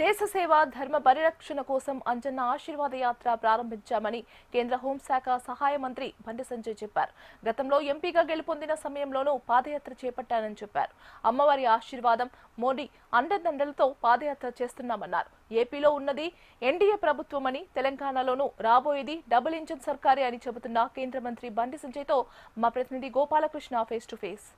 దేశ సేవ ధర్మ పరిరక్షణ కోసం అంజన్న ఆశీర్వాద యాత్ర ప్రారంభించామని కేంద్ర హోంశాఖ సహాయ మంత్రి బండి సంజయ్ చెప్పారు. గతంలో ఎంపీగా గెలుపొందిన సమయంలోనూ పాదయాత్ర చేపట్టానని చెప్పారు. అమ్మవారి ఆశీర్వాదం, మోడీ అండదండలతో పాదయాత్ర చేస్తున్నామన్నారు. ఏపీలో ఉన్నది ఎన్డీఏ ప్రభుత్వమని, తెలంగాణలోనూ రాబోయేది డబుల్ ఇంజిన్ సర్కారే అని చెబుతున్న కేంద్ర మంత్రి బండి సంజయ్తో మా ప్రతినిధి Gopalakrishna face to face.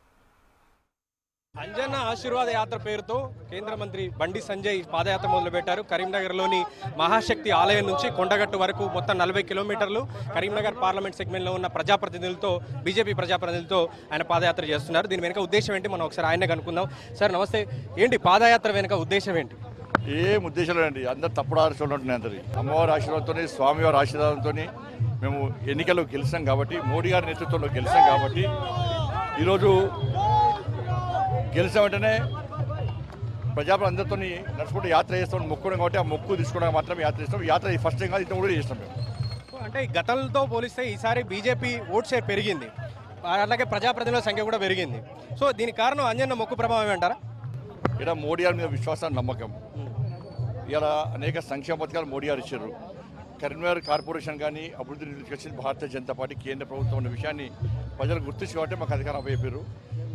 Anjanna ఆశీర్వాద యాత్ర పేరుతో కేంద్ర మంత్రి బండి సంజయ్ పాదయాత్ర మొదలుపెట్టారు. కరీంనగర్లోని మహాశక్తి ఆలయం నుంచి కొండగట్టు వరకు మొత్తం 40 కిలోమీటర్లు కరీంనగర్ పార్లమెంట్ సెగ్మెంట్లో ఉన్న ప్రజాప్రతినిధులతో, బీజేపీ ప్రజాప్రతినిధులతో ఆయన పాదయాత్ర చేస్తున్నారు. దీని వెనుక ఉద్దేశం ఏంటి, మనం ఒకసారి ఆయన కనుక్కుందాం. సార్ నమస్తే, ఏంటి పాదయాత్ర వెనుక ఉద్దేశం ఏంటి? ఏం ఉద్దేశం లేదండి, అందరు తప్పుడు ఆలోచనలు ఉంటున్నాయి. అందరి అమ్మవారి ఆశీర్వాదంతో, స్వామివారి ఆశీర్వాదంతో మేము ఎన్నికల్లో గెలిచాం కాబట్టి, మోడీ గారి నేతృత్వంలో గెలిచాం కాబట్టి ఈరోజు గెలిచిన వెంటనే ప్రజాప్రతినిధులతో నడుచుకుంటూ యాత్ర చేస్తాం, మొక్కున్నాం కాబట్టి ఆ మొక్కు తీసుకోవడానికి మాత్రం యాత్ర చేస్తాం. యాత్ర ఫస్ట్ టైం కాదు, ఇంత కూడా చేస్తాం మేము. అంటే గతంతో పోలిస్తే ఈసారి బీజేపీ ఓట్ షేర్ పెరిగింది, అలాగే ప్రజాప్రతినిధుల సంఖ్య కూడా పెరిగింది. సో దీనికి కారణం అంజన్న మొక్కు ప్రభావం అంటారా? ఇక్కడ మోడీ గారి మీద విశ్వాసాన్ని, నమ్మకం. ఇలా అనేక సంక్షేమ పథకాలు మోడీ గారు ఇచ్చారు. కరీంనగర్ కార్పొరేషన్ కానీ అభివృద్ధి నిధులు వచ్చింది భారతీయ జనతా పార్టీ కేంద్ర ప్రభుత్వం అనే విషయాన్ని ప్రజలు గుర్తించి కాబట్టి మాకు అధికారం అప్పచెప్పారు.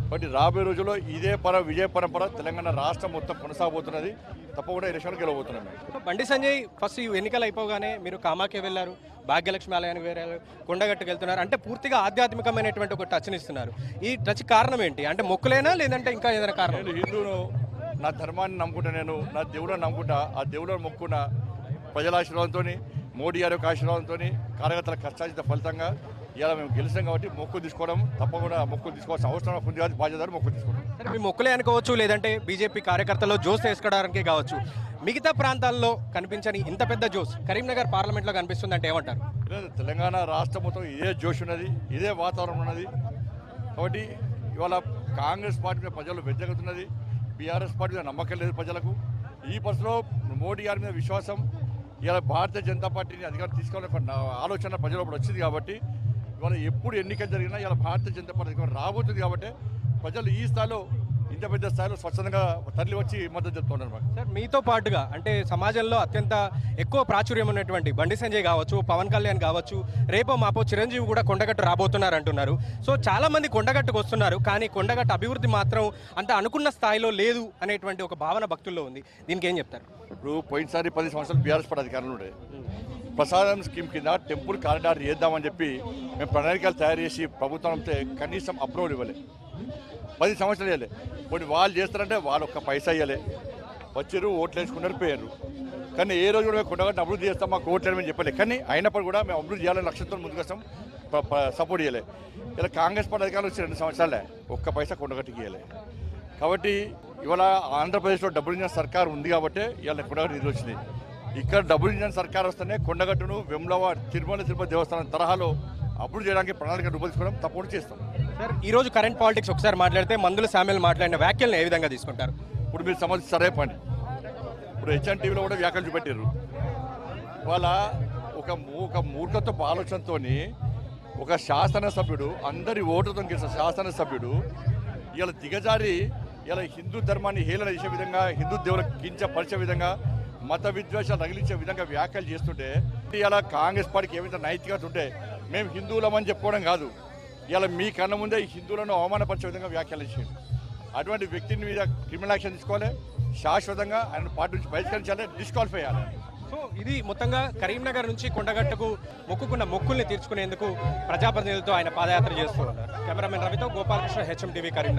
కాబట్టి రాబోయే రోజుల్లో ఇదే విజయ పరంపర తెలంగాణ రాష్ట్రం మొత్తం కొనసాగబోతున్నది. తప్పకుండా ఎలక్షన్ గెలవబోతున్నాం. బండి సంజయ్ ఫస్ట్ ఎన్నికలు అయిపోగానే మీరు కామాఖ్య వెళ్ళారు, భాగ్యలక్ష్మి ఆలయానికి వెళ్ళారు, కొండగట్టుకు వెళ్తున్నారు. అంటే పూర్తిగా ఆధ్యాత్మికమైనటువంటి ఒక టచ్ని ఇస్తున్నారు. ఈ టచ్ కారణం ఏంటి? అంటే మొక్కులేనా, లేదంటే ఇంకా ఏదైనా కారణం? నేను హిందువును, నా ధర్మాన్ని నమ్ముకుంటా, నేను నా దేవుళ్ళని నమ్ముకుంటా. ఆ దేవుళ్ళని మొక్కున్న ప్రజల ఆశీర్వాదంతో, మోడీ గారి యొక్క ఆశీర్వాదంతో, కార్యకర్తల కష్టార్జిత ఫలితంగా ఇలా మేము గెలిచాం కాబట్టి మొక్కు తీసుకోవడం, తప్పకుండా మొక్కు తీసుకోవాల్సిన అవసరం ఉంది కాదు, బాధ్యత మొక్కు తీసుకోవడం. సరే, మీ మొక్కులే అనుకోవచ్చు, లేదంటే బీజేపీ కార్యకర్తల్లో జోస్ వేసుకోవడానికి కావచ్చు. మిగతా ప్రాంతాల్లో కనిపించని ఇంత పెద్ద జోస్ కరీంనగర్ పార్లమెంట్లో కనిపిస్తుంది అంటే ఏమంటారు? తెలంగాణ రాష్ట్రం మొత్తం ఇదే జోష్ ఉన్నది, ఇదే వాతావరణం ఉన్నది. కాబట్టి ఇవాళ కాంగ్రెస్ పార్టీ మీద ప్రజలు వ్యతిరేకతున్నది, బీఆర్ఎస్ పార్టీ మీద నమ్మకం లేదు ప్రజలకు. ఈ పరిస్థితిలో మోడీ గారి మీద విశ్వాసం, ఇలా భారతీయ జనతా పార్టీని అధికారం తీసుకోవాలనే ఆలోచన ప్రజలు ఇప్పుడు వచ్చింది. కాబట్టి ఇవాళ ఎప్పుడు ఎన్నికలు జరిగినా ఇలా భారతీయ జనతా పార్టీ రాబోతుంది. కాబట్టి ప్రజలు ఈ స్థాయిలో, ఇంత పెద్ద స్థాయిలో స్వచ్ఛందంగా తరలి వచ్చి మద్దతు చెప్తున్నారు. సార్, మీతో పాటుగా అంటే సమాజంలో అత్యంత ఎక్కువ ప్రాచుర్యం ఉన్నటువంటి బండి సంజయ్ కావచ్చు, పవన్ కళ్యాణ్ కావచ్చు, రేపో మాపో చిరంజీవి కూడా కొండగట్టు రాబోతున్నారు అంటున్నారు. సో చాలా మంది కొండగట్టుకు వస్తున్నారు, కానీ కొండగట్టు అభివృద్ధి మాత్రం అంత అనుకున్న స్థాయిలో లేదు అనేటువంటి ఒక భావన భక్తుల్లో ఉంది. దీనికి ఏం చెప్తారు? ఇప్పుడు పోయినసారి 10 సంవత్సరాలు బీఆర్ఎస్ పార్టీ అధికారంలో ఉండే ప్రసాదం స్కీమ్ కింద టెంపుల్ కారిడార్ చేద్దామని చెప్పి మేము ప్రణాళికలు తయారు చేసి ప్రభుత్వం అంతే కనీసం అప్రూవల్ ఇవ్వలే. 10 సంవత్సరాలు ఇవ్వలే. కొన్ని వాళ్ళు చేస్తారంటే వాళ్ళు ఒక్క పైసా ఇవ్వలే, వచ్చారు, ఓట్లు వేసుకున్నారు, పోయారు. కానీ ఏ రోజు కూడా మేము కొండగట్టు అభివృద్ధి చేస్తాం, మాకు ఓట్లు వేయమని చెప్పలే. కానీ అయినప్పుడు కూడా మేము అభివృద్ధి చేయాలని లక్ష్యంతో ముందుకు వస్తాం, సపోర్ట్ చేయలే. ఇలా కాంగ్రెస్ పార్టీ అధికారులు వచ్చి 2 సంవత్సరాలే, ఒక్క పైసా కొండగట్టుకి ఇవ్వలే. కాబట్టి ఇవాళ ఆంధ్రప్రదేశ్లో డబుల్ ఇంజన్ సర్కార్ ఉంది కాబట్టి ఇవాళ కొండగట్టు నిధులు వచ్చినాయి. ఇక్కడ డబుల్ ఇంజన్ సర్కార్ వస్తేనే కొండగట్టును వేములవాడ తిరుపతి దేవస్థానం తరహాలో అభివృద్ధి చేయడానికి ప్రణాళిక రూపొందించుకోవడం తప్పకుండా చేస్తాం. సార్, ఈరోజు కరెంట్ పాలిటిక్స్ ఒకసారి మాట్లాడితే మందుల శామ్యుల్ మాట్లాడిన వ్యాఖ్యలను ఏ విధంగా తీసుకుంటారు? ఇప్పుడు మీరు సమర్థిస్తారే పని. ఇప్పుడు హెచ్ఎన్ టీవీలో కూడా వ్యాఖ్యలు చూపెట్టారు. వాళ్ళ ఒక మూర్ఖత్వపు ఆలోచనతో ఒక శాసనసభ్యుడు, అందరి ఓటుతో గెలిచిన శాసనసభ్యుడు ఇలా దిగజారి ఇలా హిందూ ధర్మాన్ని హేళన చేసే విధంగా, హిందూ దేవులకు కించపరిచే విధంగా, మత విద్వేషాలు రగిలించే విధంగా వ్యాఖ్యలు చేస్తుంటే ఇలా కాంగ్రెస్ పార్టీకి ఏమైతే నైతికత ఉంటే మేము హిందువులమని చెప్పుకోవడం కాదు, ఇలా మీ కన్న ముందే హిందువులను అవమానపరిచే విధంగా వ్యాఖ్యలు చేయండి. అటువంటి వ్యక్తిని మీద క్రిమినల్ యాక్షన్ తీసుకోవాలి, శాశ్వతంగా ఆయన పార్టీ నుంచి బహిష్కరించాలి, డిస్క్వాలిఫై చేయాలి. సో ఇది మొత్తంగా కరీంనగర్ నుంచి కొండగట్టుకు మొక్కుకున్న మొక్కుల్ని తీర్చుకునేందుకు ప్రజాప్రతినిధులతో ఆయన పాదయాత్ర చేస్తూ ఉన్నారు. కెమెరామెన్ రవితో గోపాలకృష్ణ, హెచ్ఎం టీవీ, కరీంనగర్.